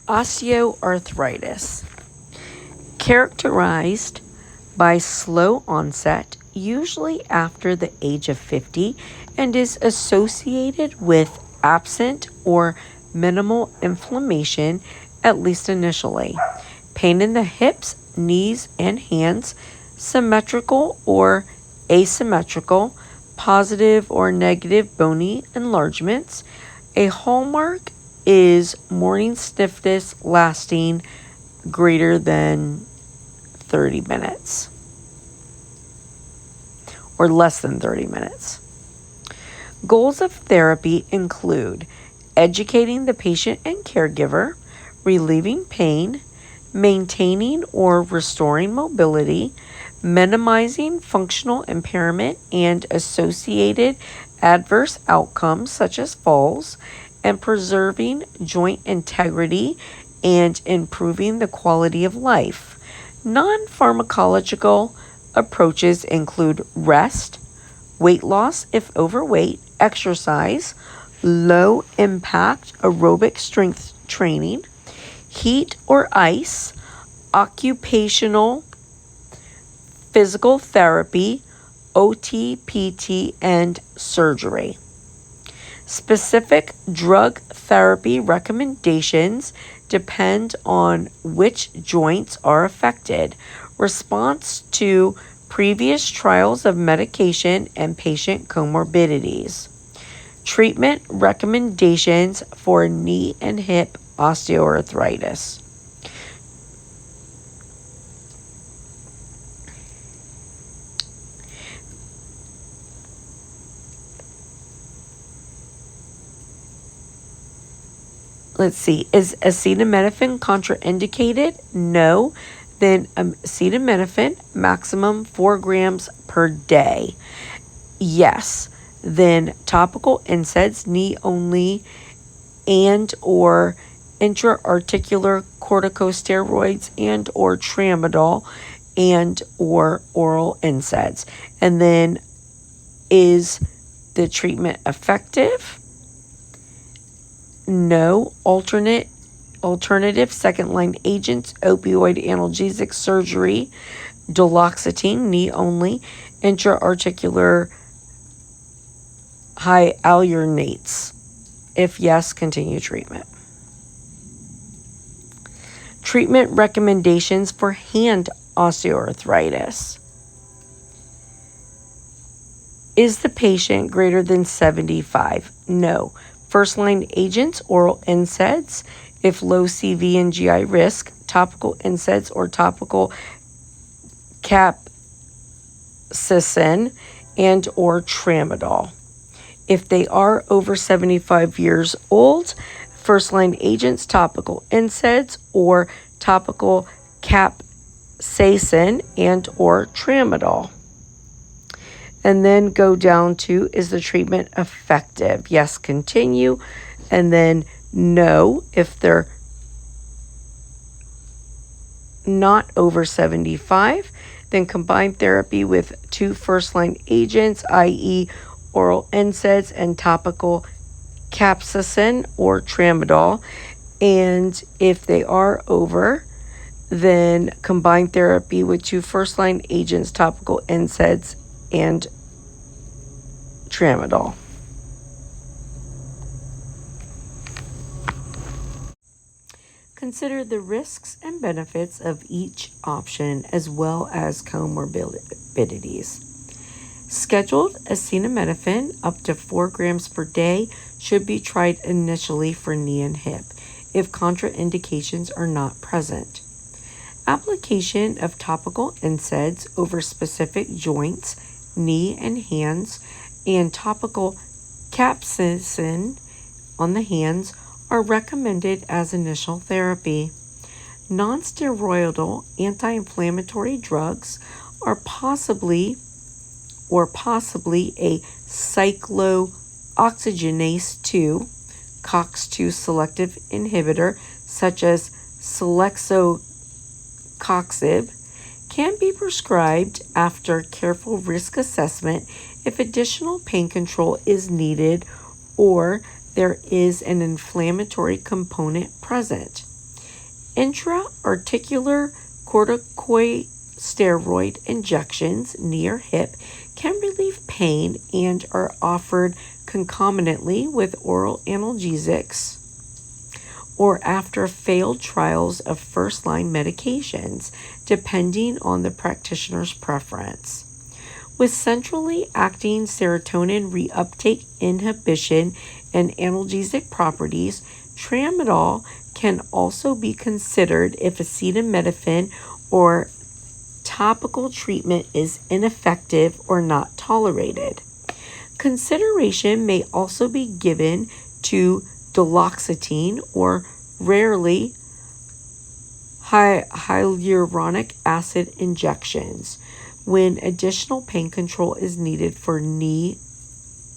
Osteoarthritis, characterized by slow onset, usually after the age of 50, and is associated with absent or minimal inflammation, at least initially. Pain in the hips, knees, and hands, symmetrical or asymmetrical, positive or negative bony enlargements. A hallmark is morning stiffness lasting greater than 30 minutes or less than 30 minutes. Goals of therapy include educating the patient and caregiver, relieving pain, maintaining or restoring mobility, minimizing functional impairment and associated adverse outcomes such as falls, and preserving joint integrity and improving the quality of life. Non-pharmacological approaches include rest, weight loss if overweight, exercise, low impact aerobic strength training, heat or ice, occupational physical therapy, OT, PT, and surgery. Specific drug therapy recommendations depend on which joints are affected, response to previous trials of medication, and patient comorbidities. Treatment recommendations for knee and hip osteoarthritis. Let's see, is acetaminophen contraindicated? No. Then acetaminophen, maximum 4 grams per day. Yes. Then topical NSAIDs, knee only, and or intra-articular corticosteroids and or tramadol and or oral NSAIDs. And then is the treatment effective? No. Alternative second-line agents, opioid analgesic surgery, duloxetine, knee only, intra-articular hyaluronates. If yes, continue treatment. Treatment recommendations for hand osteoarthritis. Is the patient greater than 75? No. First-line agents, oral NSAIDs. If low CV and GI risk, topical NSAIDs or topical capsaicin and or tramadol. If they are over 75 years old, first-line agents, topical NSAIDs or topical capsaicin and or tramadol. And then go down to, is the treatment effective? Yes, continue. And then no, if they're not over 75, then combine therapy with 2 first-line agents, i.e. oral NSAIDs and topical capsaicin or tramadol. And if they are over, then combine therapy with 2 first-line agents, topical NSAIDs and tramadol. Consider the risks and benefits of each option as well as comorbidities. Scheduled acetaminophen up to 4 grams per day should be tried initially for knee and hip if contraindications are not present. Application of topical NSAIDs over specific joints, knee and hands, and topical capsaicin on the hands are recommended as initial therapy. Non-steroidal anti-inflammatory drugs are possibly a cyclooxygenase 2, COX-2 selective inhibitor, such as celecoxib, can be prescribed after careful risk assessment if additional pain control is needed or there is an inflammatory component present. Intra-articular corticosteroid injections near hip can relieve pain and are offered concomitantly with oral analgesics or after failed trials of first-line medications, depending on the practitioner's preference. With centrally acting serotonin reuptake inhibition and analgesic properties, tramadol can also be considered if acetaminophen or topical treatment is ineffective or not tolerated. Consideration may also be given to duloxetine or rarely hyaluronic acid injections when additional pain control is needed for knee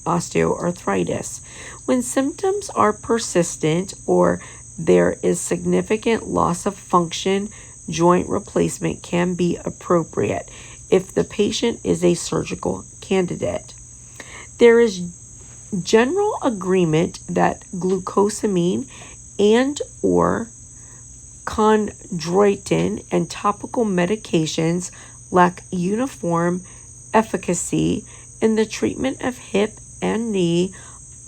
osteoarthritis. When symptoms are persistent or there is significant loss of function, joint replacement can be appropriate if the patient is a surgical candidate. There is general agreement that glucosamine and or chondroitin and topical medications lack uniform efficacy in the treatment of hip and knee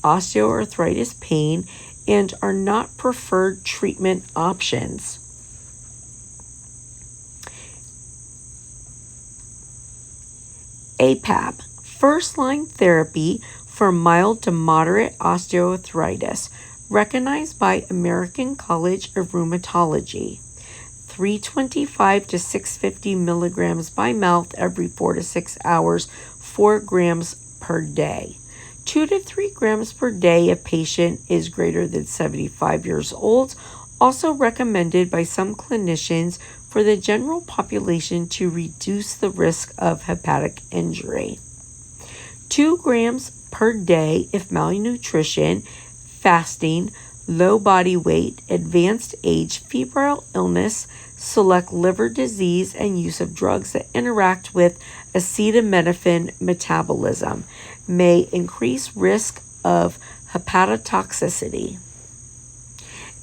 osteoarthritis pain and are not preferred treatment options. APAP, first-line therapy for mild to moderate osteoarthritis, recognized by American College of Rheumatology. 325 to 650 milligrams by mouth every 4 to 6 hours, 4 grams per day. 2 to 3 grams per day if patient is greater than 75 years old, also recommended by some clinicians for the general population to reduce the risk of hepatic injury. 2 grams per day if malnutrition, fasting, low body weight, advanced age, febrile illness, select liver disease, and use of drugs that interact with acetaminophen metabolism may increase risk of hepatotoxicity.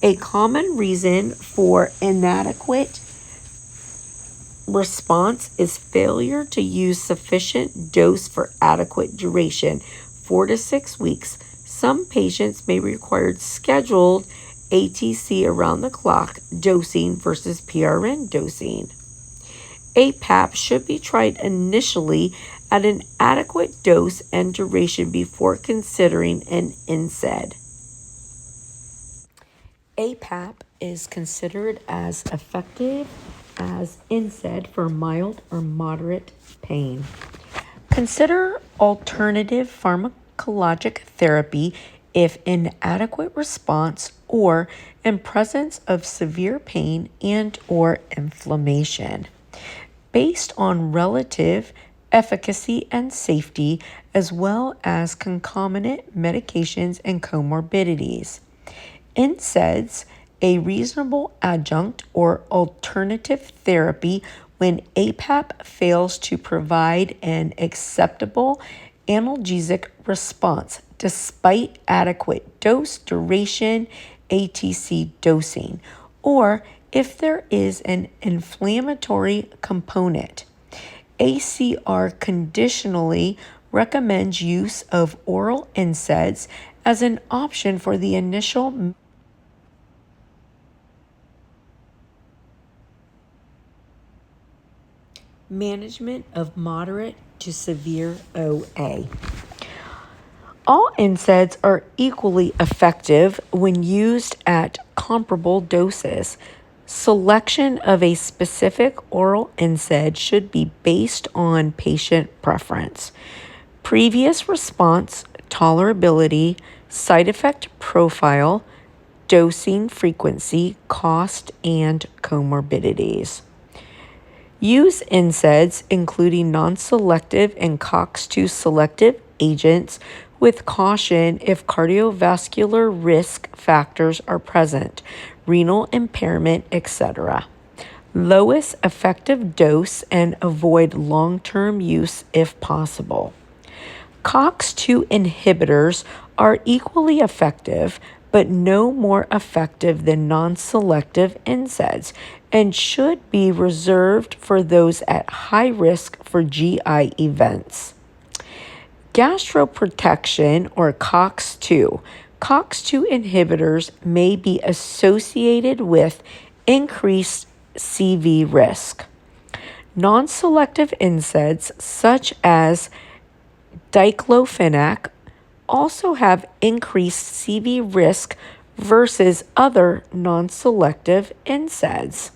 A common reason for inadequate response is failure to use sufficient dose for adequate duration, 4 to 6 weeks. Some patients may require scheduled ATC around the clock dosing versus PRN dosing. APAP should be tried initially at an adequate dose and duration before considering an NSAID. APAP is considered as effective as NSAID for mild or moderate pain. Consider alternative pharmacologic therapy if inadequate response or in presence of severe pain and or inflammation. Based on relative efficacy and safety, as well as concomitant medications and comorbidities. NSAIDs, a reasonable adjunct or alternative therapy when APAP fails to provide an acceptable analgesic response despite adequate dose, duration, ATC dosing, or if there is an inflammatory component. ACR conditionally recommends use of oral NSAIDs as an option for the initial management of moderate to severe OA. All NSAIDs are equally effective when used at comparable doses. Selection of a specific oral NSAID should be based on patient preference, previous response, tolerability, side effect profile, dosing frequency, cost, and comorbidities. Use NSAIDs, including non-selective and COX-2 selective agents, with caution if cardiovascular risk factors are present, renal impairment, etc. Lowest effective dose and avoid long-term use if possible. COX-2 inhibitors are equally effective, but no more effective than non-selective NSAIDs and should be reserved for those at high risk for GI events. Gastroprotection, or COX-2. COX-2 inhibitors may be associated with increased CV risk. Non-selective NSAIDs such as diclofenac also have increased CV risk versus other non-selective NSAIDs.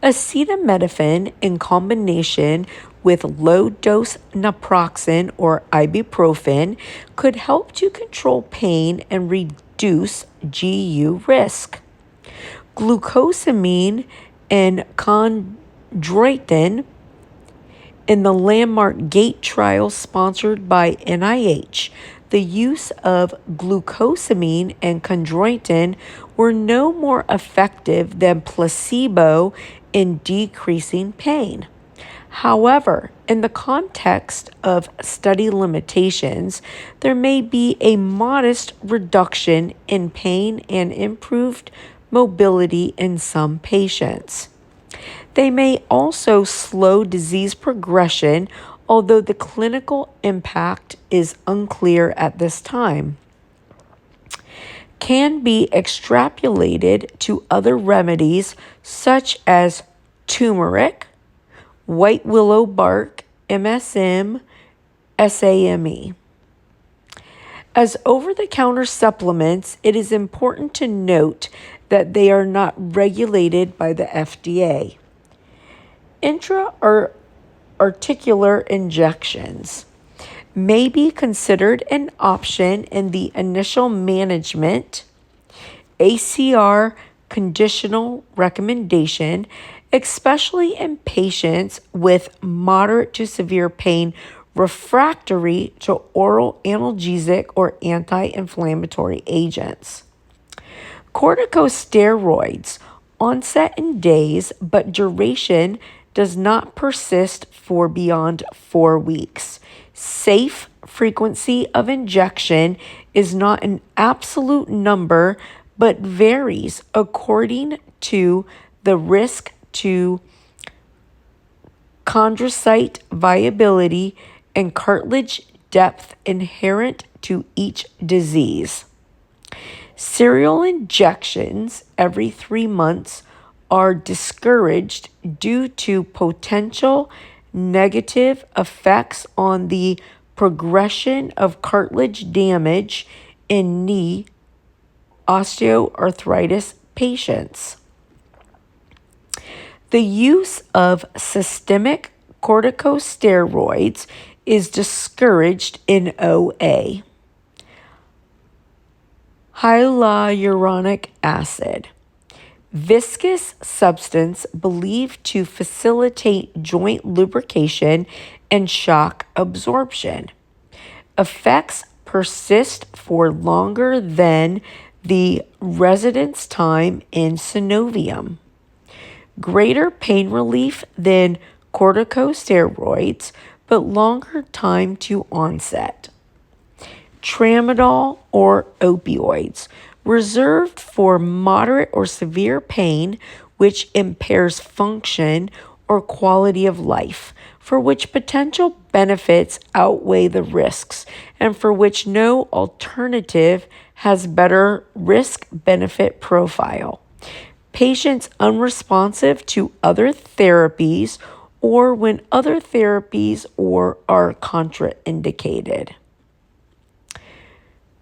Acetaminophen in combination with low-dose naproxen or ibuprofen could help to control pain and reduce GU risk. Glucosamine and chondroitin in the landmark GATE trial sponsored by NIH, the use of glucosamine and chondroitin were no more effective than placebo in decreasing pain. However, in the context of study limitations, there may be a modest reduction in pain and improved mobility in some patients. They may also slow disease progression, although the clinical impact is unclear at this time. Can be extrapolated to other remedies such as turmeric, white willow bark, MSM, SAMe. As over-the-counter supplements, it is important to note that they are not regulated by the FDA. Intra-articular injections may be considered an option in the initial management ACR conditional recommendation, especially in patients with moderate to severe pain refractory to oral analgesic or anti-inflammatory agents. Corticosteroids, onset in days, but duration does not persist for beyond 4 weeks. Safe frequency of injection is not an absolute number, but varies according to the risk to chondrocyte viability and cartilage depth inherent to each disease. Serial injections every 3 months are discouraged due to potential negative effects on the progression of cartilage damage in knee osteoarthritis patients. The use of systemic corticosteroids is discouraged in OA. Hyaluronic acid. Viscous substance believed to facilitate joint lubrication and shock absorption. Effects persist for longer than the residence time in synovium. Greater pain relief than corticosteroids, but longer time to onset. Tramadol or opioids, reserved for moderate or severe pain which impairs function or quality of life, for which potential benefits outweigh the risks, and for which no alternative has better risk-benefit profile. Patients unresponsive to other therapies or when other therapies are contraindicated.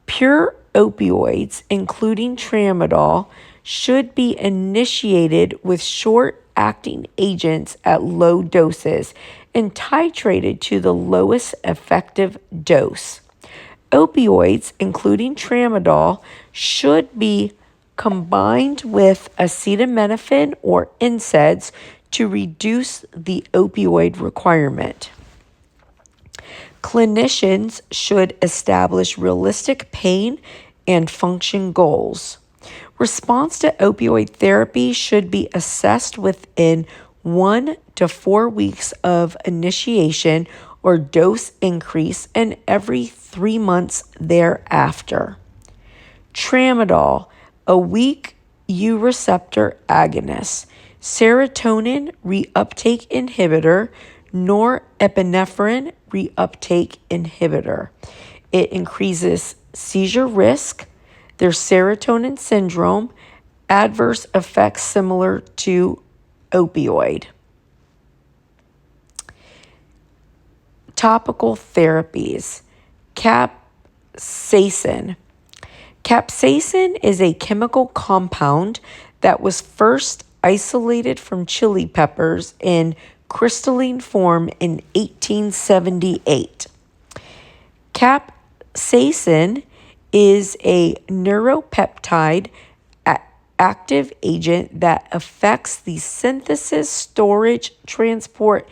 Pure opioids, including tramadol, should be initiated with short-acting agents at low doses and titrated to the lowest effective dose. Opioids, including tramadol, should be combined with acetaminophen or NSAIDs to reduce the opioid requirement. Clinicians should establish realistic pain and function goals. Response to opioid therapy should be assessed within 1 to 4 weeks of initiation or dose increase, and every 3 months thereafter. Tramadol, a weak U receptor agonist, serotonin reuptake inhibitor, norepinephrine reuptake inhibitor. It increases seizure risk. There's serotonin syndrome, adverse effects similar to opioid. Topical therapies. Capsaicin. Capsaicin is a chemical compound that was first isolated from chili peppers in crystalline form in 1878. Capsaicin is a neuropeptide active agent that affects the synthesis, storage, transport,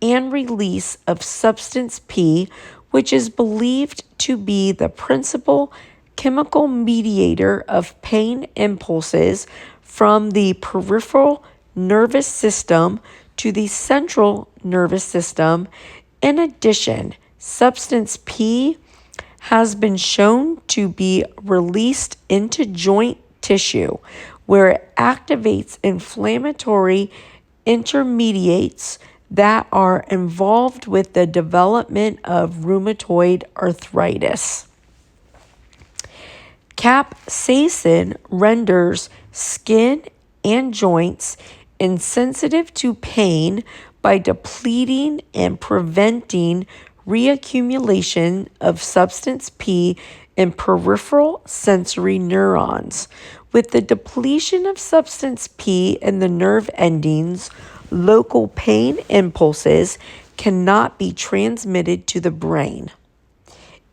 and release of substance P, which is believed to be the principal chemical mediator of pain impulses from the peripheral nervous system to the central nervous system. In addition, substance P has been shown to be released into joint tissue, where it activates inflammatory intermediates that are involved with the development of rheumatoid arthritis. Capsaicin renders skin and joints insensitive to pain by depleting and preventing reaccumulation of substance P in peripheral sensory neurons. With the depletion of substance P in the nerve endings, local pain impulses cannot be transmitted to the brain.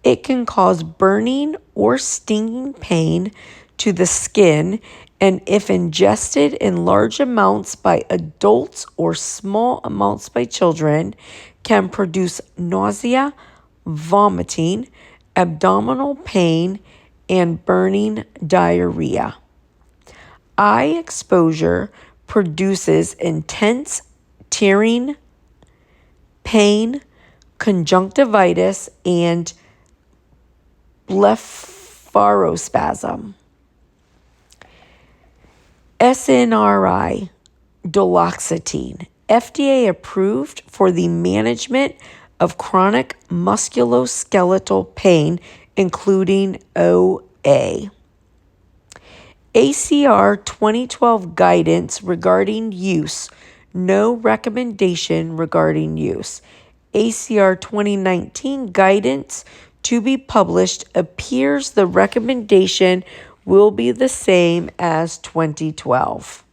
It can cause burning or stinging pain to the skin, and if ingested in large amounts by adults or small amounts by children, can produce nausea, vomiting, abdominal pain, and burning diarrhea. Eye exposure produces intense tearing, pain, conjunctivitis, and blepharospasm. SNRI, duloxetine, FDA approved for the management of chronic musculoskeletal pain, including OA. ACR 2012 guidance regarding use, no recommendation regarding use. ACR 2019 guidance to be published appears the recommendation will be the same as 2012.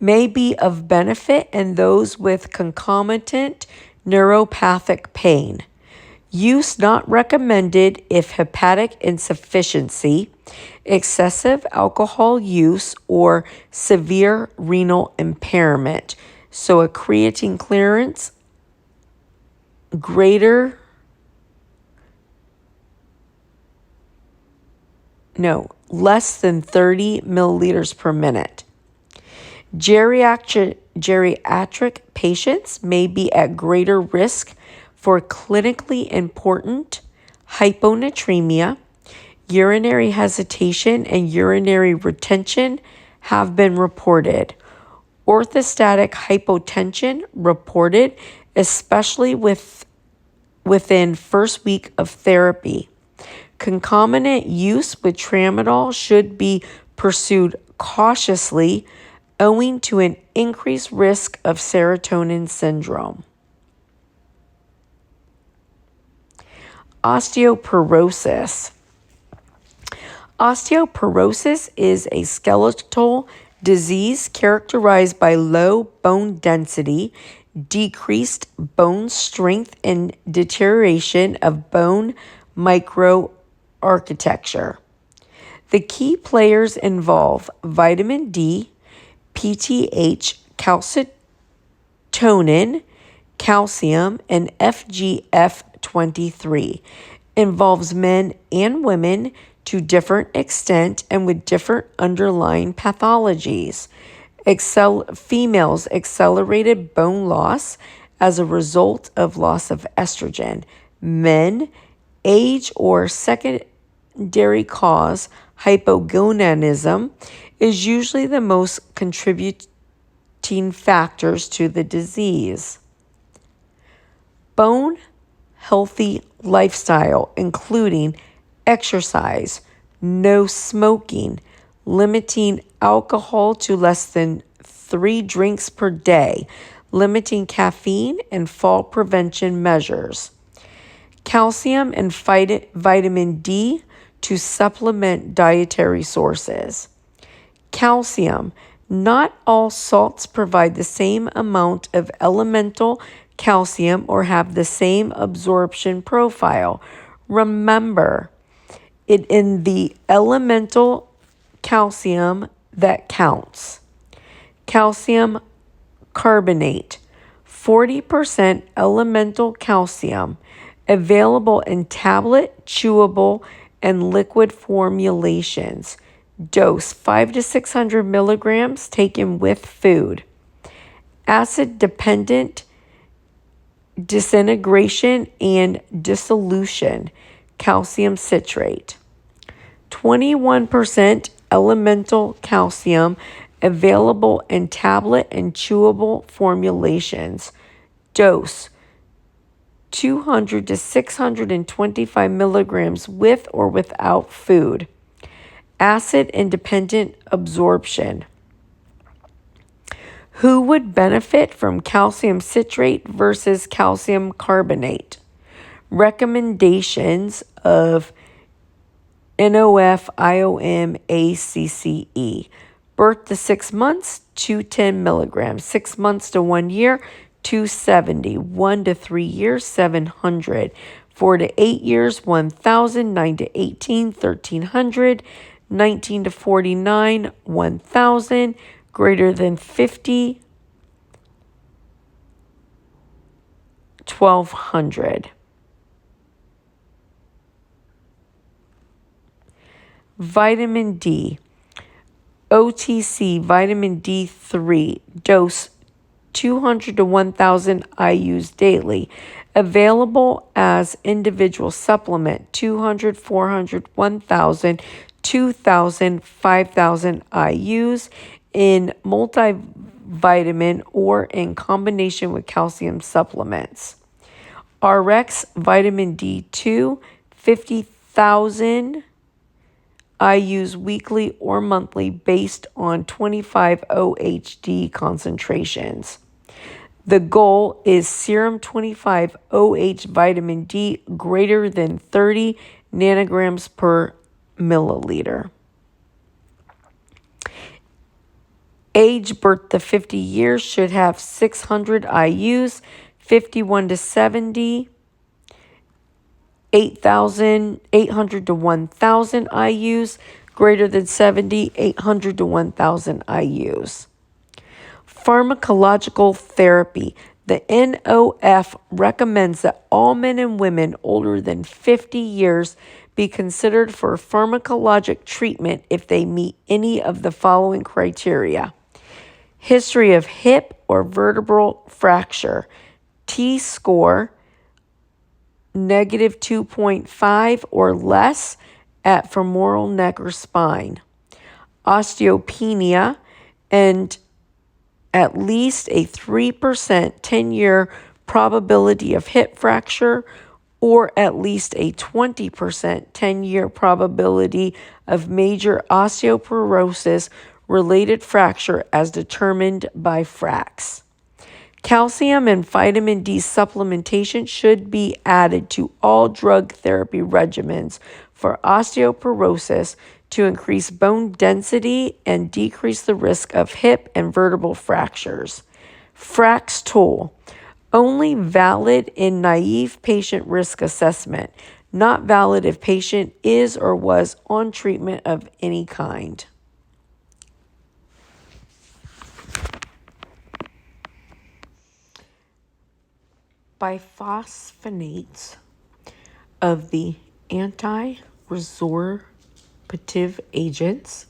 May be of benefit in those with concomitant neuropathic pain. Use not recommended if hepatic insufficiency, excessive alcohol use, or severe renal impairment. So a creatine clearance less than 30 milliliters per minute. Geriatric patients may be at greater risk for clinically important hyponatremia. Urinary hesitation and urinary retention have been reported. Orthostatic hypotension reported, especially within first week of therapy. Concomitant use with tramadol should be pursued cautiously owing to an increased risk of serotonin syndrome. Osteoporosis. Osteoporosis is a skeletal disease characterized by low bone density, decreased bone strength, and deterioration of bone microarchitecture. The key players involve vitamin D, PTH, calcitonin, calcium, and FGF23. Involves men and women to different extent and with different underlying pathologies. Females, accelerated bone loss, as a result of loss of estrogen. Men, age or secondary cause, hypogonadism, is usually the most contributing factors to the disease. Bone healthy lifestyle, including exercise, no smoking, limiting alcohol to less than 3 drinks per day, limiting caffeine, and fall prevention measures. Calcium and vitamin D to supplement dietary sources. Calcium. Not all salts provide the same amount of elemental calcium or have the same absorption profile. Remember, it in the elemental calcium that counts. Calcium carbonate, 40% elemental calcium, available in tablet, chewable, and liquid formulations. Dose 500 to 600 milligrams taken with food. Acid dependent disintegration and dissolution, calcium citrate. 21% elemental calcium available in tablet and chewable formulations. Dose 200 to 625 milligrams with or without food. Acid independent absorption. Who would benefit from calcium citrate versus calcium carbonate? Recommendations of NOF, IOM, ACCE. Birth to 6 months, 210 milligrams. 6 months to 1 year, 270. 1 to 3 years, 700. 4 to 8 years, 1,000. 9 to 18, 1,300. 19 to 49, 1,000. Greater than 50, 1,200. Vitamin D. OTC vitamin D3 dose 200 to 1,000 IU's daily. Available as individual supplement 200, 400, 1,000, 2,000, 5,000 IU's in multivitamin or in combination with calcium supplements. RX vitamin D2 50,000 IU's weekly or monthly based on 25 OHD concentrations. The goal is serum 25 OH vitamin D greater than 30 nanograms per milliliter. Age birth to 50 years should have 600 IU's, 51 to 70, 800 to 1,000 IU's, greater than 70, 800 to 1,000 IU's. Pharmacological therapy. The NOF recommends that all men and women older than 50 years be considered for pharmacologic treatment if they meet any of the following criteria. History of hip or vertebral fracture. T-score negative 2.5 or less at femoral neck or spine. Osteopenia and at least a 3% 10-year probability of hip fracture or at least a 20% 10-year probability of major osteoporosis related fracture as determined by FRAX. Calcium and vitamin D supplementation should be added to all drug therapy regimens for osteoporosis to increase bone density and decrease the risk of hip and vertebral fractures. FRAX tool, only valid in naive patient risk assessment, not valid if patient is or was on treatment of any kind. Biphosphonates of the anti-resorptive agents.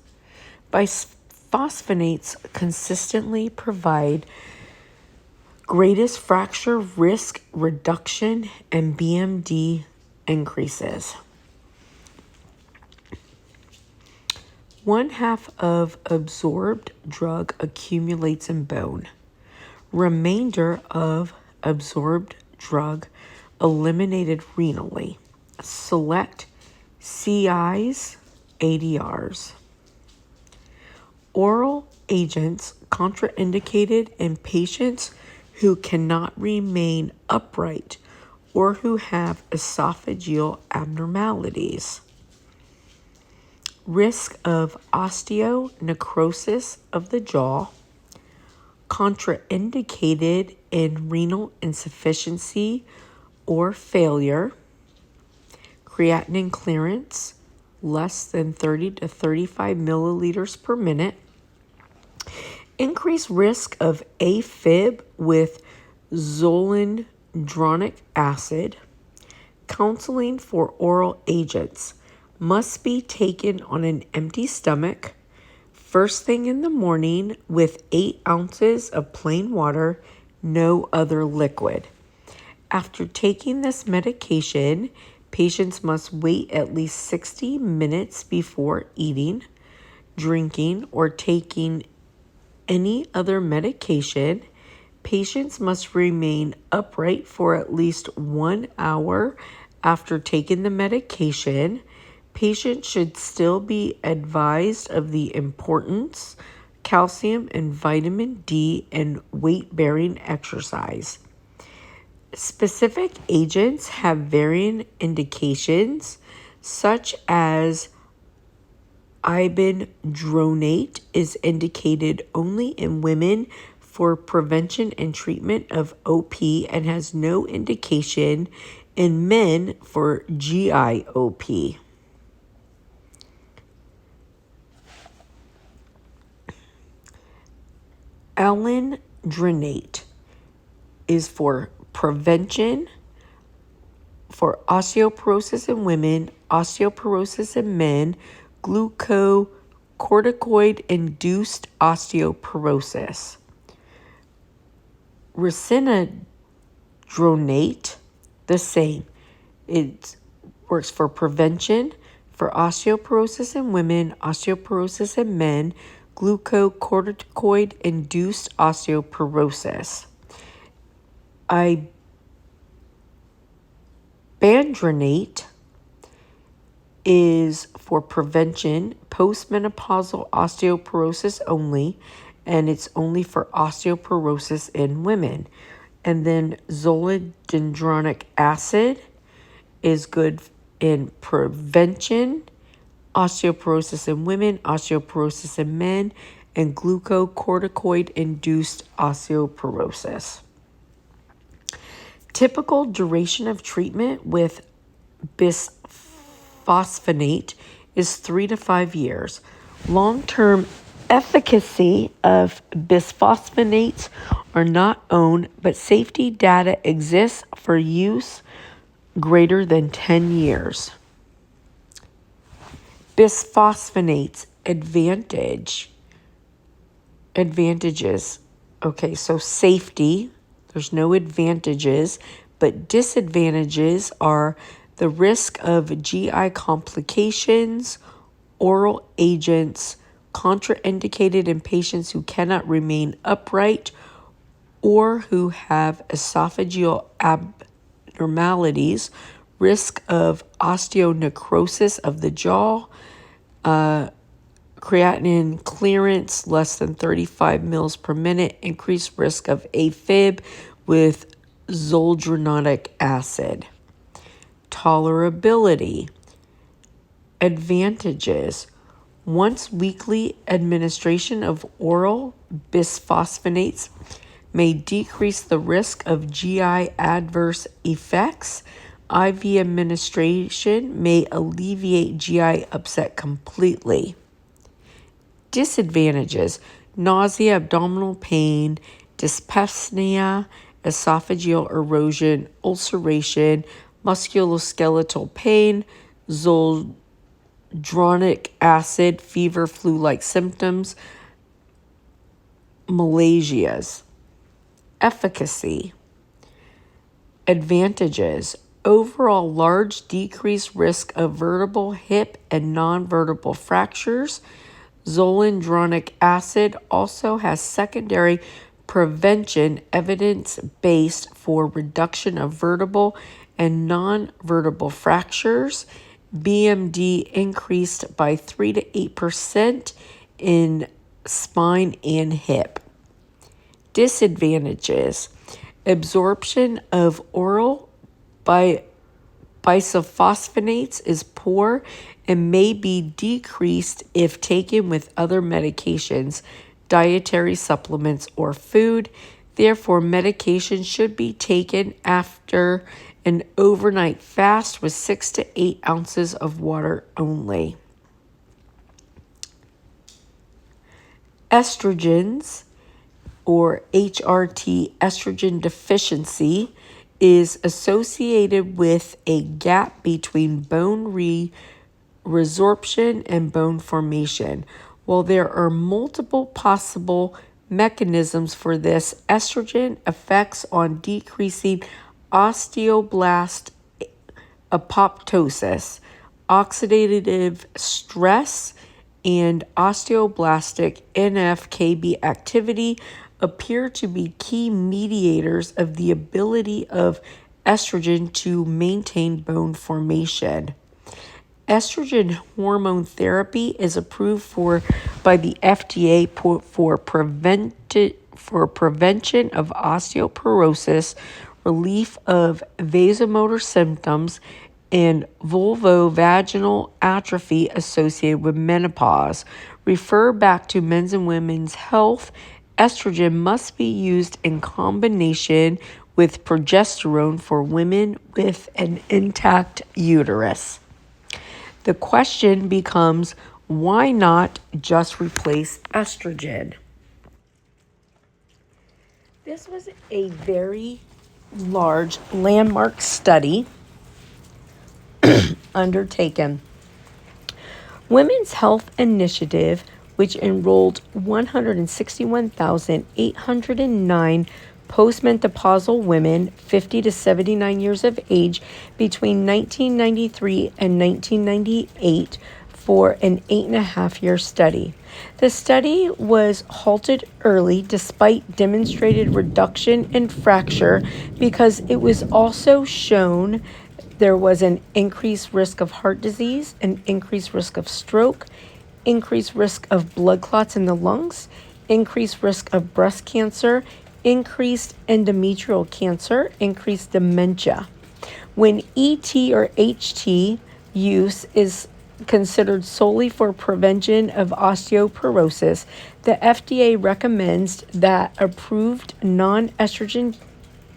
Bisphosphonates consistently provide Greatest fracture risk reduction and BMD increases. 1/2 of absorbed drug accumulates in bone. Remainder of absorbed drug eliminated renally. Select CIs, ADRs. Oral agents contraindicated in patients who cannot remain upright or who have esophageal abnormalities. Risk of osteonecrosis of the jaw, contraindicated in renal insufficiency or failure, creatinine clearance less than 30 to 35 milliliters per minute, increased risk of AFib with zoledronic acid. Counseling for oral agents must be taken on an empty stomach, first thing in the morning with 8 ounces of plain water, no other liquid. After taking this medication, patients must wait at least 60 minutes before eating, drinking, or taking any other medication. Patients must remain upright for at least 1 hour after taking the medication. Patients should still be advised of the importance, calcium and vitamin D, and weight-bearing exercise. Specific agents have varying indications, such as ibandronate is indicated only in women for prevention and treatment of OP and has no indication in men for GIOP. Alendronate is for prevention for osteoporosis in women, osteoporosis in men, glucocorticoid-induced osteoporosis. Ricinodronate, the same. It works for prevention for osteoporosis in women, osteoporosis in men, glucocorticoid-induced osteoporosis. Ibandronate is for prevention postmenopausal osteoporosis only, and it's only for osteoporosis in women. And then zoledronic acid is good in prevention, osteoporosis in women, osteoporosis in men, and glucocorticoid-induced osteoporosis. Typical duration of treatment with bisphosphonate is 3 to 5 years. Long-term efficacy of bisphosphonates are not known, but safety data exists for use greater than 10 years. Bisphosphonates advantages. Okay, so safety, there's no advantages, but disadvantages are the risk of GI complications, oral agents, contraindicated in patients who cannot remain upright or who have esophageal abnormalities, risk of osteonecrosis of the jaw, creatinine clearance less than 35 mils per minute, increased risk of AFib with zoledronic acid. Tolerability. Advantages. Once weekly administration of oral bisphosphonates may decrease the risk of GI adverse effects. IV administration may alleviate GI upset completely. Disadvantages: nausea, abdominal pain, dyspepsia, esophageal erosion, ulceration, musculoskeletal pain, zoledronic acid, fever, flu-like symptoms, malasias. Efficacy. Advantages. Overall large decreased risk of vertebral, hip, and non-vertebral fractures. Zoledronic acid also has secondary prevention evidence based for reduction of vertebral and non-vertebral fractures. BMD increased by 3 to 8% in spine and hip. Disadvantages. Absorption of oral bisophosphonates is poor and may be decreased if taken with other medications, dietary supplements, or food. Therefore, medication should be taken after an overnight fast with 6 to 8 ounces of water only. Estrogens, or HRT, estrogen deficiency, is associated with a gap between bone resorption and bone formation. While there are multiple possible mechanisms for this, estrogen effects on decreasing osteoblast apoptosis, oxidative stress, and osteoblastic NF-κB activity appear to be key mediators of the ability of estrogen to maintain bone formation. Estrogen hormone therapy is approved by the FDA for prevention of osteoporosis, relief of vasomotor symptoms, and vulvovaginal atrophy associated with menopause. Refer back to Men's and Women's Health. Estrogen must be used in combination with progesterone for women with an intact uterus. The question becomes, why not just replace estrogen? This was a very large landmark study undertaken. Women's Health Initiative, which enrolled 161,809 postmenopausal women 50 to 79 years of age between 1993 and 1998 for an 8.5-year study. The study was halted early despite demonstrated reduction in fracture because it was also shown there was an increased risk of heart disease, an increased risk of stroke, increased risk of blood clots in the lungs, increased risk of breast cancer, increased endometrial cancer, increased dementia. When ET or HT use is considered solely for prevention of osteoporosis, the FDA recommends that approved non-estrogen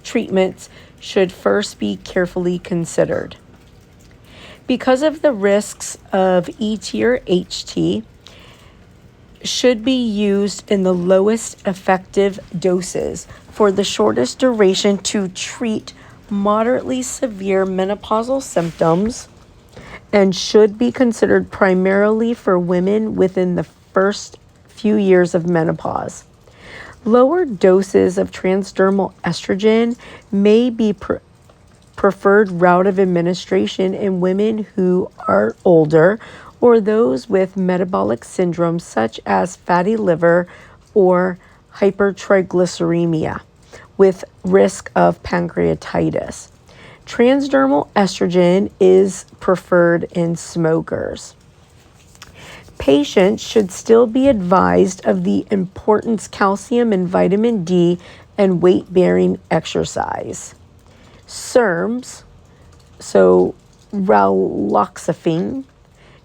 treatments should first be carefully considered. Because of the risks of ET or HT, should be used in the lowest effective doses for the shortest duration to treat moderately severe menopausal symptoms, and should be considered primarily for women within the first few years of menopause. Lower doses of transdermal estrogen may be preferred route of administration in women who are older or those with metabolic syndrome such as fatty liver or hypertriglyceridemia with risk of pancreatitis. Transdermal estrogen is preferred in smokers. Patients should still be advised of the importance calcium and vitamin D and weight-bearing exercise. SERMs, so raloxifene,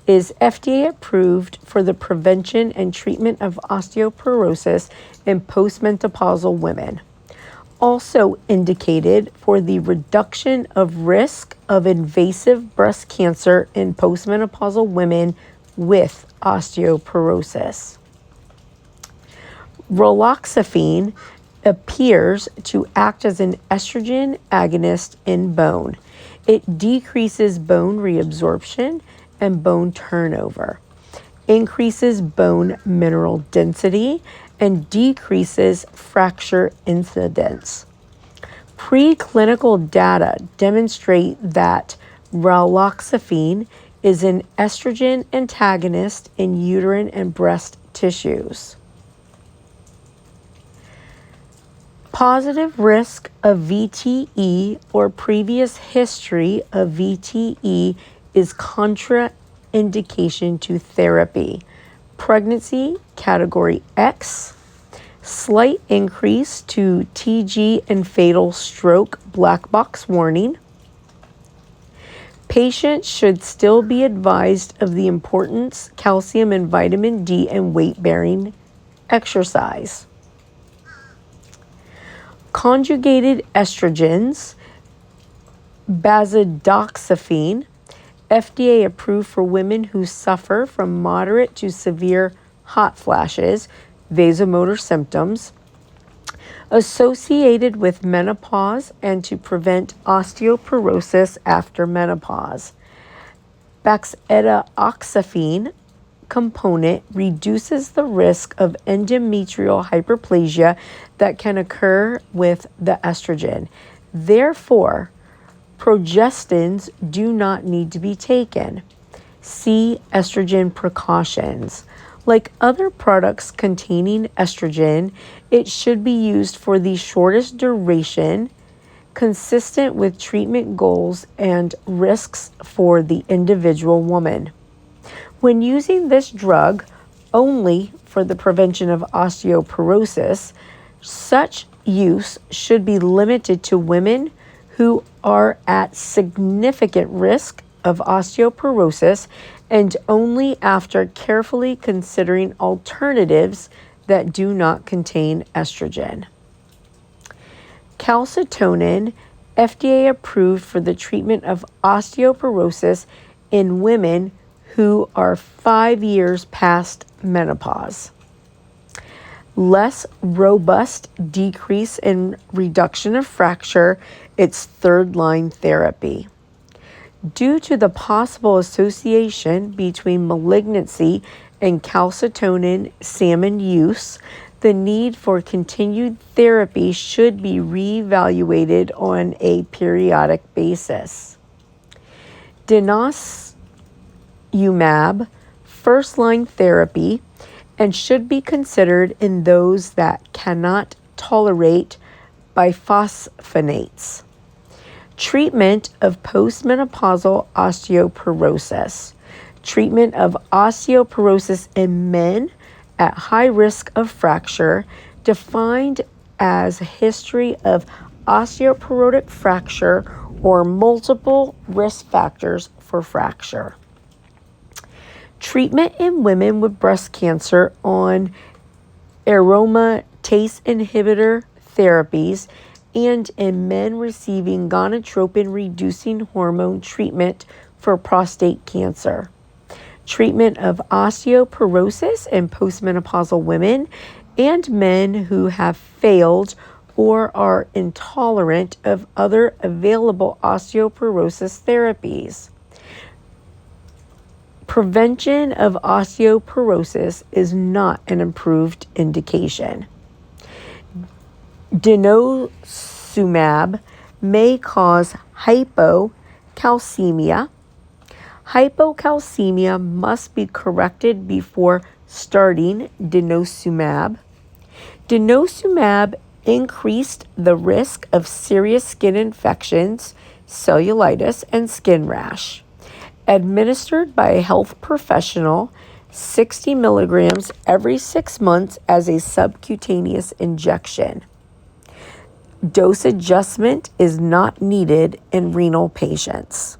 is FDA approved for the prevention and treatment of osteoporosis in postmenopausal women. Also indicated for the reduction of risk of invasive breast cancer in postmenopausal women with osteoporosis. Raloxifene appears to act as an estrogen agonist in bone. It decreases bone reabsorption and bone turnover, increases bone mineral density, and decreases fracture incidence. Preclinical data demonstrate that raloxifene is an estrogen antagonist in uterine and breast tissues. Positive risk of VTE or previous history of VTE is contraindication to therapy. Pregnancy, category X. Slight increase to TG and fatal stroke black box warning. Patients should still be advised of the importance calcium and vitamin D and weight-bearing exercise. Conjugated estrogens, bazodoxifene, FDA approved for women who suffer from moderate to severe hot flashes, vasomotor symptoms, associated with menopause and to prevent osteoporosis after menopause. Baxedoxifene component reduces the risk of endometrial hyperplasia that can occur with the estrogen. Therefore, progestins do not need to be taken. See estrogen precautions. Like other products containing estrogen, it should be used for the shortest duration, consistent with treatment goals and risks for the individual woman. When using this drug only for the prevention of osteoporosis, such use should be limited to women who are at significant risk of osteoporosis and only after carefully considering alternatives that do not contain estrogen. Calcitonin, FDA approved for the treatment of osteoporosis in women who are 5 years past menopause. Less robust decrease in reduction of fracture, it's third-line therapy. Due to the possible association between malignancy and calcitonin salmon use, the need for continued therapy should be reevaluated on a periodic basis. Denosumab, first-line therapy, and should be considered in those that cannot tolerate bisphosphonates. Treatment of postmenopausal osteoporosis. Treatment of osteoporosis in men at high risk of fracture, defined as a history of osteoporotic fracture or multiple risk factors for fracture. Treatment in women with breast cancer on aromatase inhibitor therapies and in men receiving gonadotropin-reducing hormone treatment for prostate cancer. Treatment of osteoporosis in postmenopausal women and men who have failed or are intolerant of other available osteoporosis therapies. Prevention of osteoporosis is not an approved indication. Denosumab may cause hypocalcemia. Hypocalcemia must be corrected before starting denosumab. Denosumab increased the risk of serious skin infections, cellulitis, and skin rash. Administered by a health professional, 60 milligrams every 6 months as a subcutaneous injection. Dose adjustment is not needed in renal patients.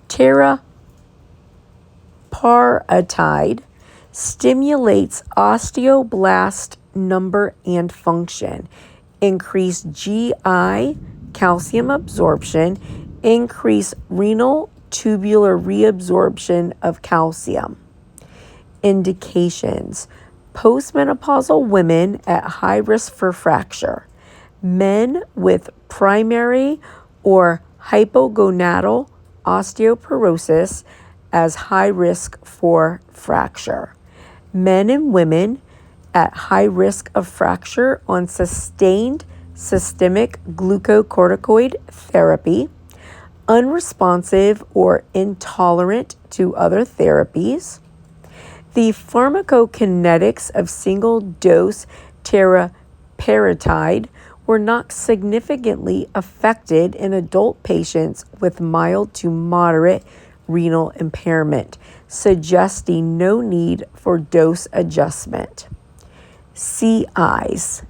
Teriparatide stimulates osteoblast number and function, increase GI calcium absorption, increase renal tubular reabsorption of calcium. Indications: postmenopausal women at high risk for fracture, men with primary or hypogonadal osteoporosis as high risk for fracture, Men and women at high risk of fracture on sustained systemic glucocorticoid therapy, unresponsive or intolerant to other therapies. The pharmacokinetics of single-dose teriparatide were not significantly affected in adult patients with mild to moderate renal impairment, suggesting no need for dose adjustment. CIs.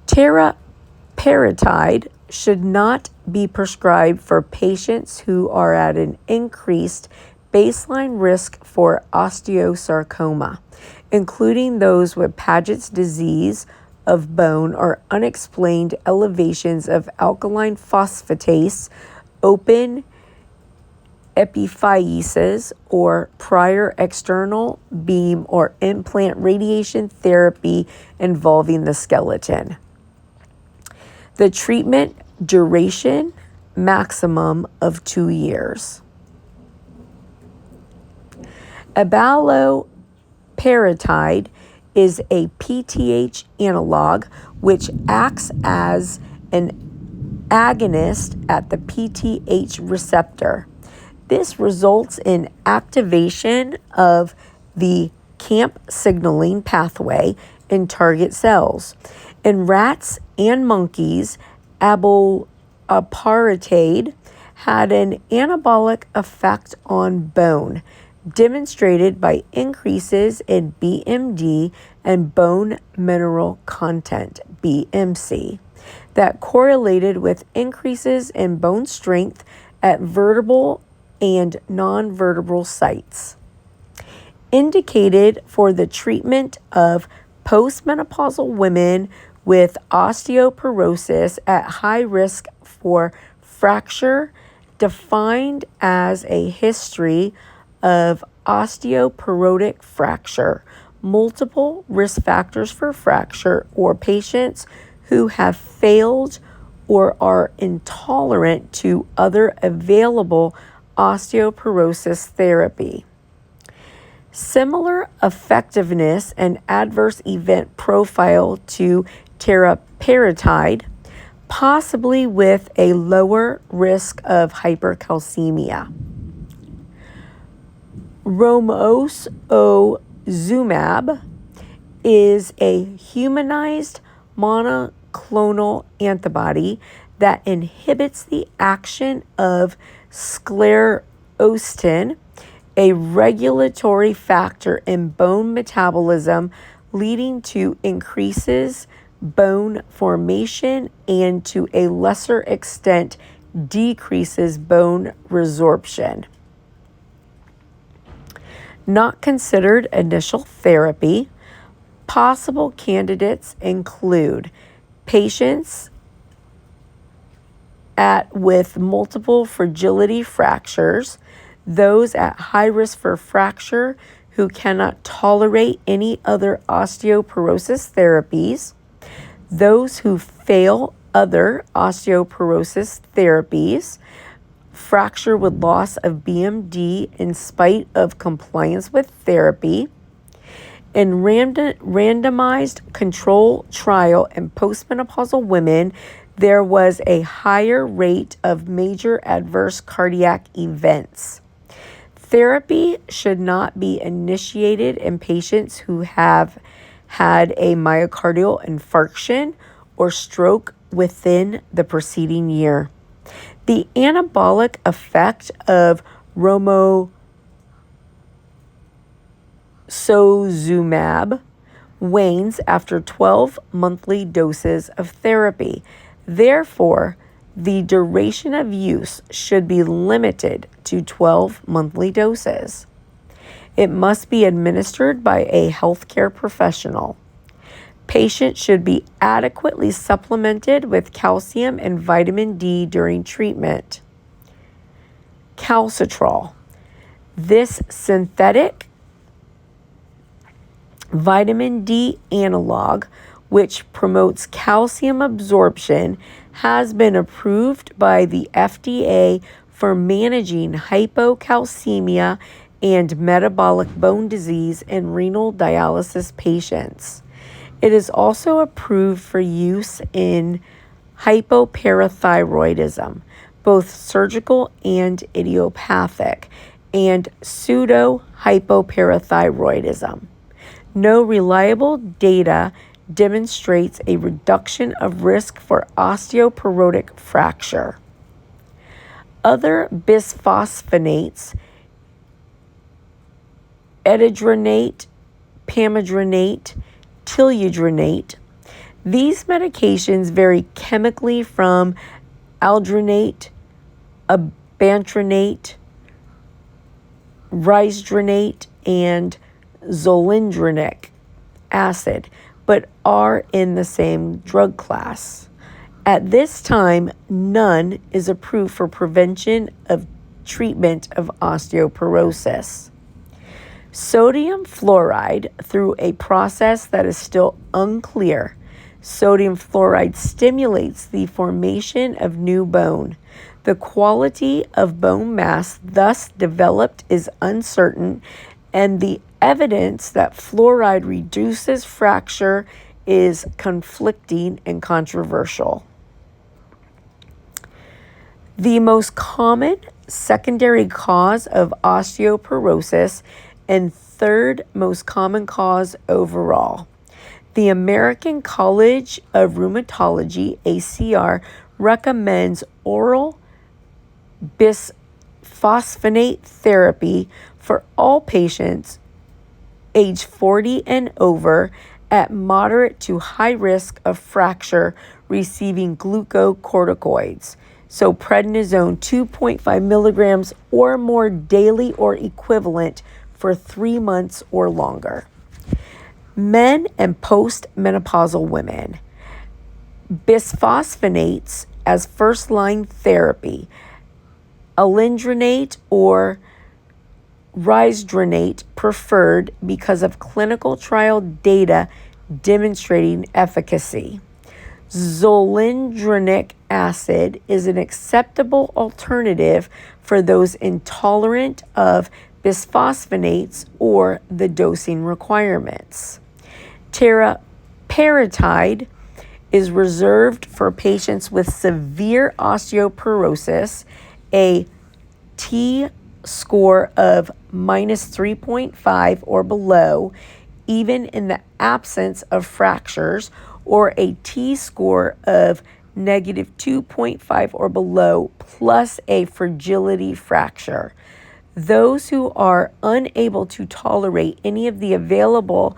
Teriparatide should not be prescribed for patients who are at an increased baseline risk for osteosarcoma, including those with Paget's disease of bone or unexplained elevations of alkaline phosphatase, open epiphysis, or prior external beam or implant radiation therapy involving the skeleton. The treatment duration, maximum of 2 years. Abaloparatide is a PTH analog which acts as an agonist at the PTH receptor. This results in activation of the CAMP signaling pathway in target cells. In rats and monkeys, abaloparatide had an anabolic effect on bone, demonstrated by increases in BMD and bone mineral content, BMC, that correlated with increases in bone strength at vertebral and non-vertebral sites. Indicated for the treatment of postmenopausal women with osteoporosis at high risk for fracture, defined as a history of osteoporotic fracture, multiple risk factors for fracture, or patients who have failed or are intolerant to other available osteoporosis therapy. Similar effectiveness and adverse event profile to teriparatide, possibly with a lower risk of hypercalcemia. Romosozumab is a humanized monoclonal antibody that inhibits the action of sclerostin, a regulatory factor in bone metabolism, leading to increases bone formation and to a lesser extent decreases bone resorption. Not considered initial therapy. Possible candidates include patients with multiple fragility fractures, those at high risk for fracture who cannot tolerate any other osteoporosis therapies, those who fail other osteoporosis therapies, fracture with loss of BMD in spite of compliance with therapy. In randomized control trial in postmenopausal women, there was a higher rate of major adverse cardiac events. Therapy should not be initiated in patients who have had a myocardial infarction or stroke within the preceding year. The anabolic effect of romosozumab wanes after 12 monthly doses of therapy. Therefore, the duration of use should be limited to 12 monthly doses. It must be administered by a healthcare professional. Patients should be adequately supplemented with calcium and vitamin D during treatment. Calcitrol. This synthetic vitamin D analog, which promotes calcium absorption, has been approved by the FDA for managing hypocalcemia and metabolic bone disease in renal dialysis patients. It is also approved for use in hypoparathyroidism, both surgical and idiopathic, and pseudo-hypoparathyroidism. No reliable data demonstrates a reduction of risk for osteoporotic fracture. Other bisphosphonates, etidronate, pamidronate, toluidronate. These medications vary chemically from aldronate, abantronate, risdronate, and zoledronic acid, but are in the same drug class. At this time, none is approved for prevention of treatment of osteoporosis. Sodium fluoride, through a process that is still unclear, sodium fluoride stimulates the formation of new bone. The quality of bone mass thus developed is uncertain, and the evidence that fluoride reduces fracture is conflicting and controversial. The most common secondary cause of osteoporosis and third most common cause overall. The American College of Rheumatology, ACR, recommends oral bisphosphonate therapy for all patients age 40 and over at moderate to high risk of fracture receiving glucocorticoids. So prednisone 2.5 milligrams or more daily or equivalent for 3 months or longer. Men and postmenopausal women. Bisphosphonates as first-line therapy. Alendronate or risdronate preferred because of clinical trial data demonstrating efficacy. Zoledronic acid is an acceptable alternative for those intolerant of bisphosphonates or the dosing requirements. Teriparatide is reserved for patients with severe osteoporosis, a T-score of minus 3.5 or below, even in the absence of fractures, or a T-score of negative 2.5 or below plus a fragility fracture. Those who are unable to tolerate any of the available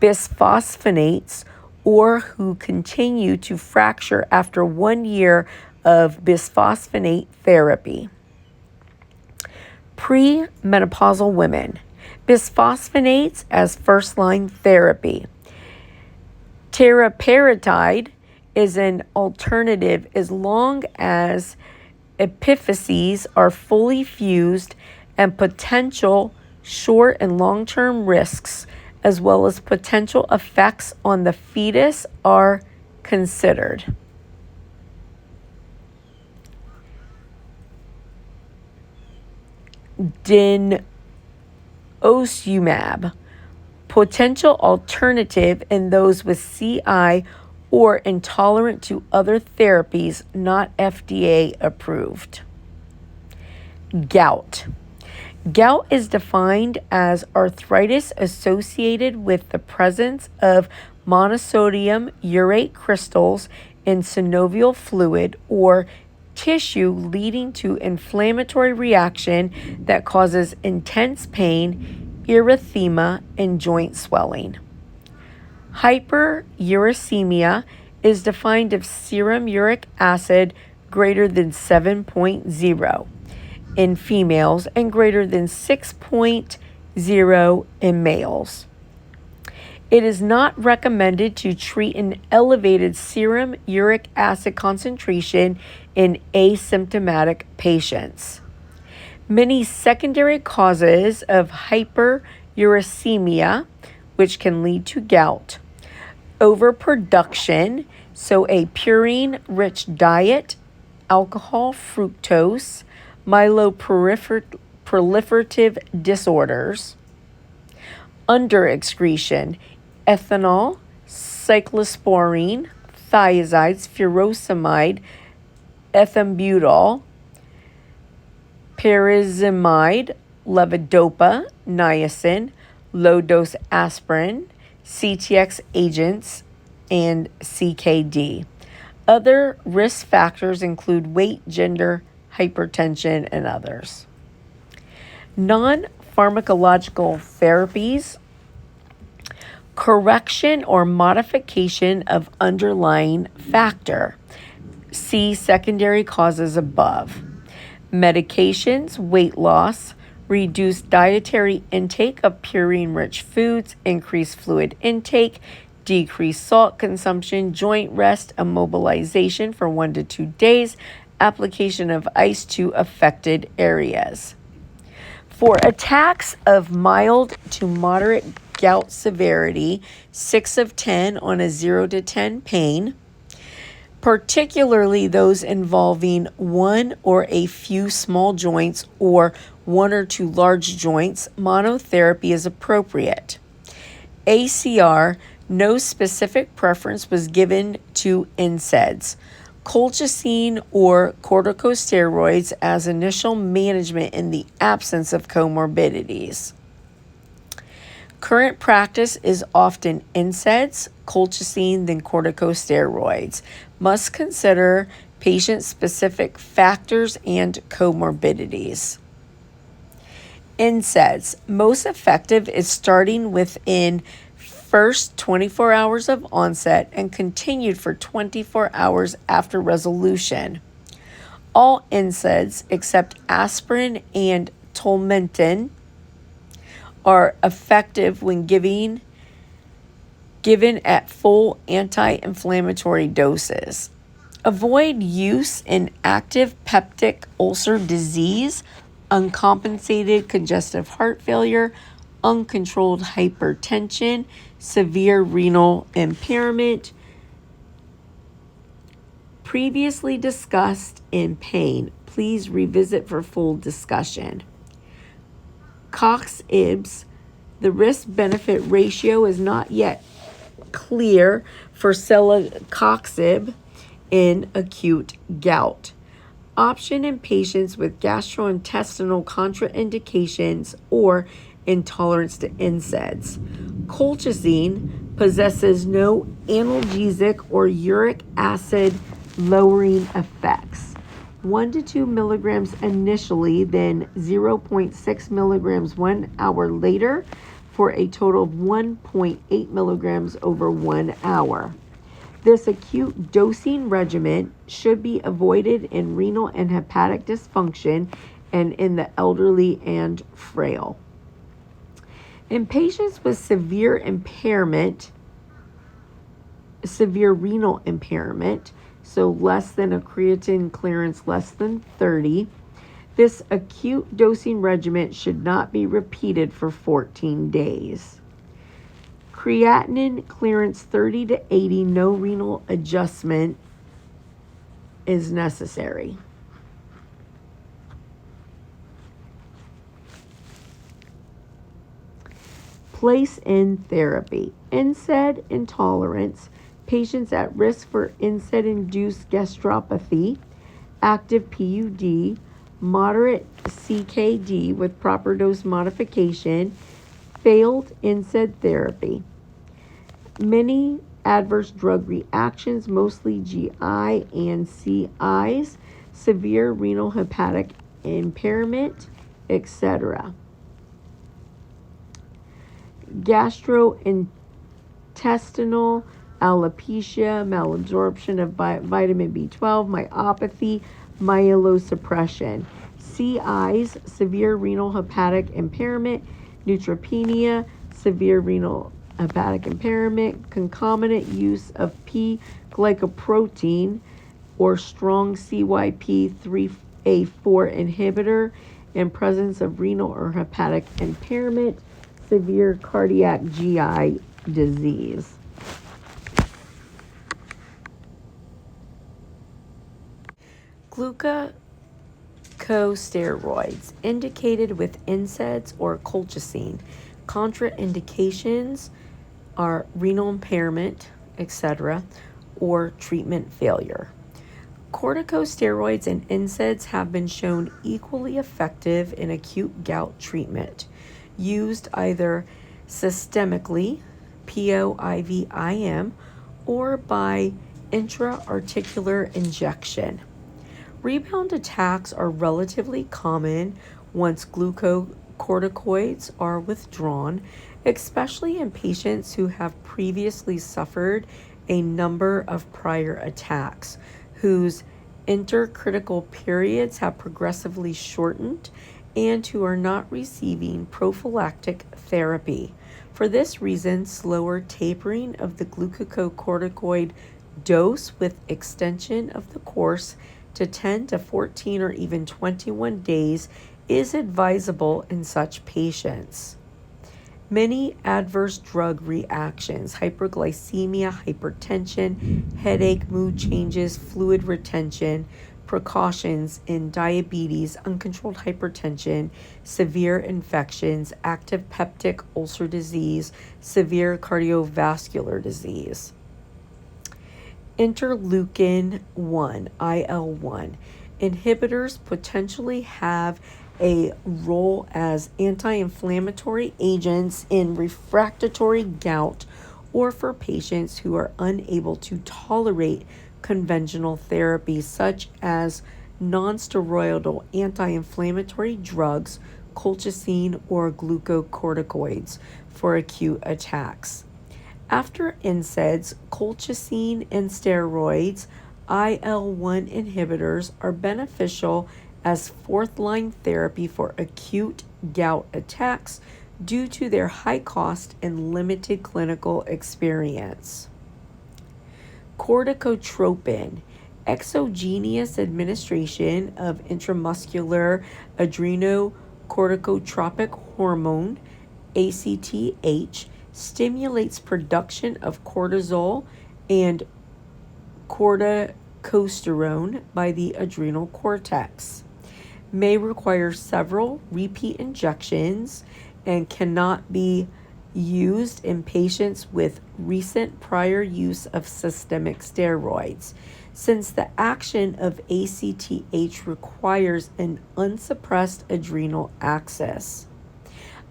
bisphosphonates or who continue to fracture after 1 year of bisphosphonate therapy. Premenopausal women. Bisphosphonates as first-line therapy. Teriparatide is an alternative as long as epiphyses are fully fused and potential short and long-term risks as well as potential effects on the fetus are considered. Denosumab, potential alternative in those with CI or intolerant to other therapies not FDA approved. Gout. Gout is defined as arthritis associated with the presence of monosodium urate crystals in synovial fluid or tissue leading to inflammatory reaction that causes intense pain, erythema, and joint swelling. Hyperuricemia is defined as serum uric acid greater than 7.0 in females and greater than 6.0 in males. It is not recommended to treat an elevated serum uric acid concentration in asymptomatic patients. Many secondary causes of hyperuricemia, which can lead to gout. Overproduction, so a purine-rich diet, alcohol, fructose, myeloproliferative proliferative disorders, underexcretion, ethanol, cyclosporine, thiazides, furosemide, ethambutol, pyrazimide, levodopa, niacin, low-dose aspirin, CTX agents, and CKD. Other risk factors include weight, gender, hypertension, and others. Non-pharmacological therapies: correction or modification of underlying factor. See secondary causes above. Medications: weight loss, reduce dietary intake of purine-rich foods, increase fluid intake, decrease salt consumption, joint rest, immobilization for 1 to 2 days, application of ice to affected areas. For attacks of mild to moderate gout severity, 6 of 10 on a 0 to 10 pain, particularly those involving one or a few small joints or 1 or 2 large joints, monotherapy is appropriate. ACR, no specific preference was given to NSAIDs. Colchicine or corticosteroids as initial management in the absence of comorbidities. Current practice is often NSAIDs, colchicine, then corticosteroids. Must consider patient-specific factors and comorbidities. NSAIDs, most effective is starting within first 24 hours of onset and continued for 24 hours after resolution. All NSAIDs except aspirin and tolmentin are effective when given at full anti-inflammatory doses. Avoid use in active peptic ulcer disease, uncompensated congestive heart failure, uncontrolled hypertension, severe renal impairment, previously discussed in pain. Please revisit for full discussion. Cox-Ibs, the risk-benefit ratio is not yet clear for celecoxib in acute gout. Option in patients with gastrointestinal contraindications or intolerance to NSAIDs. Colchicine possesses no analgesic or uric acid lowering effects. 1 to 2 milligrams initially, then 0.6 milligrams 1 hour later, for a total of 1.8 milligrams over 1 hour. This acute dosing regimen should be avoided in renal and hepatic dysfunction and in the elderly and frail. In patients with severe renal impairment, so less than a creatine clearance less than 30, this acute dosing regimen should not be repeated for 14 days. Creatinine clearance 30 to 80, no renal adjustment is necessary. Place in therapy. NSAID intolerance, patients at risk for NSAID-induced gastropathy, active PUD, moderate CKD with proper dose modification, failed NSAID therapy. Many adverse drug reactions, mostly GI and CIs, severe renal hepatic impairment, etc. Gastrointestinal alopecia, malabsorption of vitamin B12, myopathy, myelosuppression. CIs, severe renal hepatic impairment, neutropenia, severe renal hepatic impairment, concomitant use of P-glycoprotein or strong CYP3A4 inhibitor, and presence of renal or hepatic impairment, severe cardiac GI disease. corticosteroids indicated with NSAIDs or colchicine. Contraindications are renal impairment, etc., or treatment failure. Corticosteroids and NSAIDs have been shown equally effective in acute gout treatment, used either systemically, POIVIM, or by intra-articular injection. Rebound attacks are relatively common once glucocorticoids are withdrawn, especially in patients who have previously suffered a number of prior attacks, whose intercritical periods have progressively shortened, and who are not receiving prophylactic therapy. For this reason, slower tapering of the glucocorticoid dose with extension of the course to 10 to 14 or even 21 days is advisable in such patients. Many adverse drug reactions, hyperglycemia, hypertension, headache, mood changes, fluid retention, precautions in diabetes, uncontrolled hypertension, severe infections, active peptic ulcer disease, severe cardiovascular disease. Interleukin 1, IL-1. Inhibitors potentially have a role as anti-inflammatory agents in refractory gout or for patients who are unable to tolerate conventional therapy such as non-steroidal anti-inflammatory drugs, colchicine, or glucocorticoids for acute attacks. After NSAIDs, colchicine and steroids, IL-1 inhibitors are beneficial as fourth-line therapy for acute gout attacks due to their high cost and limited clinical experience. Corticotropin, exogenous administration of intramuscular adrenocorticotropic hormone, ACTH, stimulates production of cortisol and corticosterone by the adrenal cortex, may require several repeat injections, and cannot be used in patients with recent prior use of systemic steroids, since the action of ACTH requires an unsuppressed adrenal axis.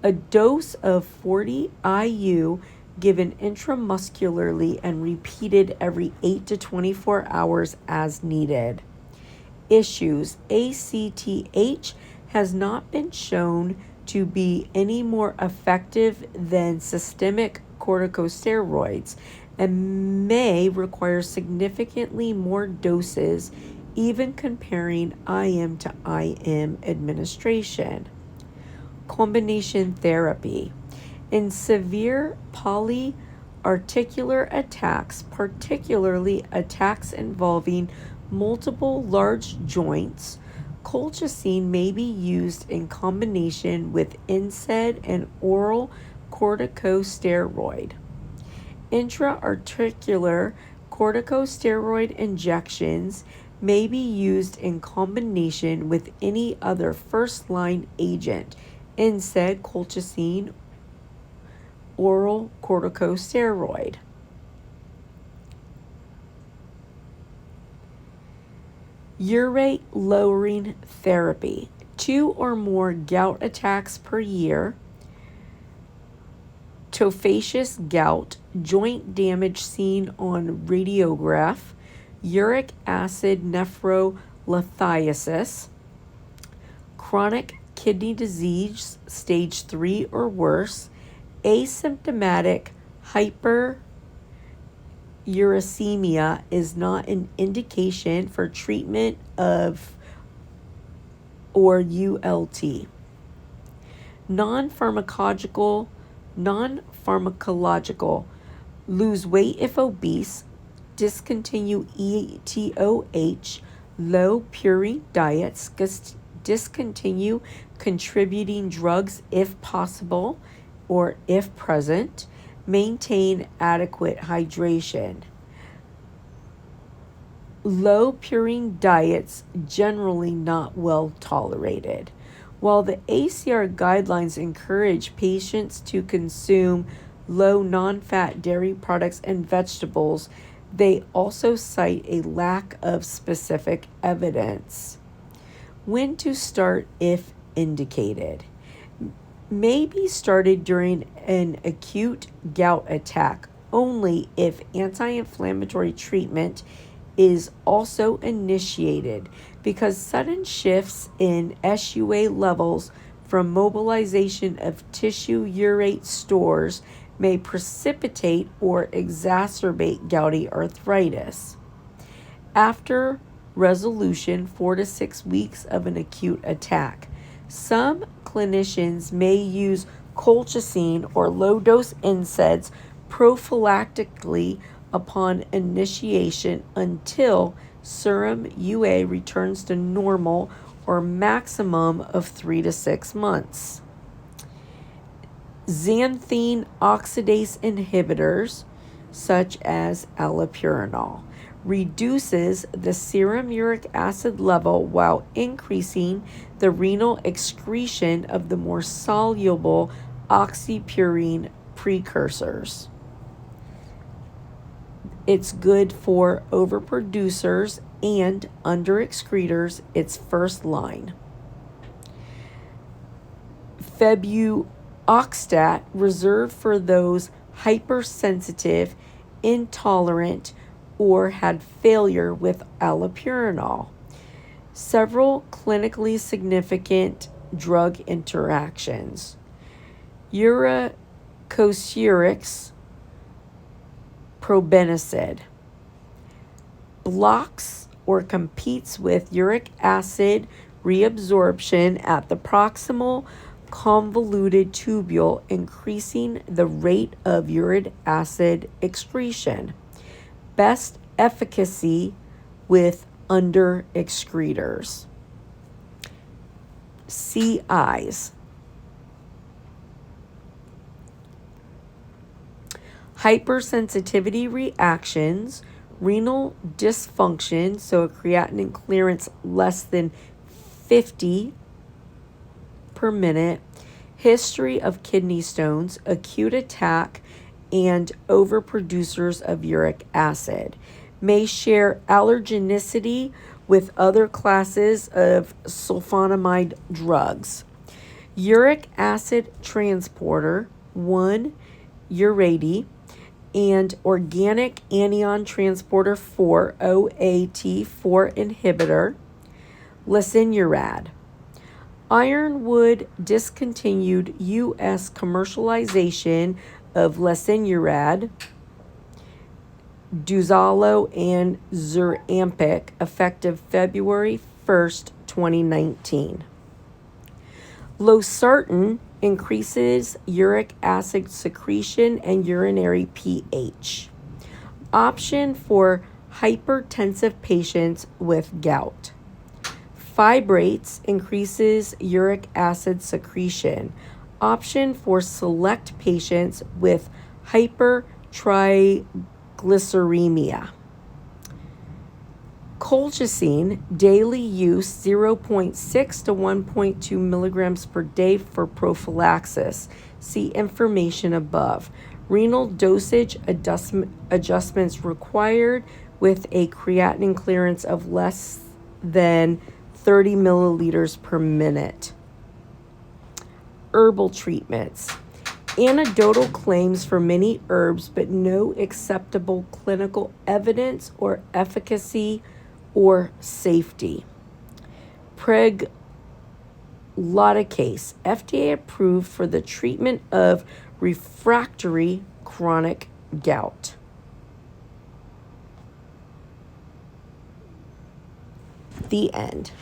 A dose of 40 IU given intramuscularly and repeated every 8 to 24 hours as needed. Issues: ACTH has not been shown to be any more effective than systemic corticosteroids and may require significantly more doses, even comparing IM to IM administration. Combination therapy. In severe polyarticular attacks, particularly attacks involving multiple large joints, colchicine may be used in combination with NSAID and oral corticosteroid. Intra-articular corticosteroid injections may be used in combination with any other first-line agent, NSAID, colchicine, oral corticosteroid. Urate lowering therapy. 2 or more gout attacks per year, tophaceous gout, joint damage seen on radiograph, uric acid nephrolithiasis, chronic kidney disease stage 3 or worse, asymptomatic hyperuricemia is not an indication for treatment of or ULT. Non-pharmacological, lose weight if obese, discontinue ETOH, low purine diets, discontinue contributing drugs if possible or if present, maintain adequate hydration. Low purine diets generally not well tolerated. While the ACR guidelines encourage patients to consume low non-fat dairy products and vegetables, they also cite a lack of specific evidence. When to start if indicated. May be started during an acute gout attack only if anti-inflammatory treatment is also initiated, because sudden shifts in SUA levels from mobilization of tissue urate stores may precipitate or exacerbate gouty arthritis. After resolution 4 to 6 weeks of an acute attack, some clinicians may use colchicine or low-dose NSAIDs prophylactically upon initiation until serum UA returns to normal or maximum of 3 to 6 months. Xanthine oxidase inhibitors, such as allopurinol, reduces the serum uric acid level while increasing the renal excretion of the more soluble oxypurine precursors. It's good for overproducers and underexcretors, its first line. Febuoxstat, reserved for those hypersensitive, intolerant, or had failure with allopurinol. Several clinically significant drug interactions. Uricosurics probenecid blocks or competes with uric acid reabsorption at the proximal convoluted tubule, increasing the rate of uric acid excretion. Best efficacy with underexcretors. CIs. Hypersensitivity reactions, renal dysfunction, so a creatinine clearance less than 50 per minute, history of kidney stones, acute attack, and overproducers of uric acid. May share allergenicity with other classes of sulfonamide drugs. Uric acid transporter, 1-urate, and organic anion transporter 4, OAT4 inhibitor, lesinurad. Ironwood discontinued U.S. commercialization of lesinurad, Duzalo, and Zurampic effective February 1st, 2019. Losartan increases uric acid secretion and urinary pH. Option for hypertensive patients with gout. Fibrates increases uric acid secretion. Option for select patients with hypertriglyceridemia. Colchicine, daily use 0.6 to 1.2 milligrams per day for prophylaxis. See information above. Renal dosage adjustments required with a creatinine clearance of less than 30 milliliters per minute. Herbal treatments. Anecdotal claims for many herbs, but no acceptable clinical evidence or efficacy or safety. Pregloticase, FDA approved for the treatment of refractory chronic gout. The end.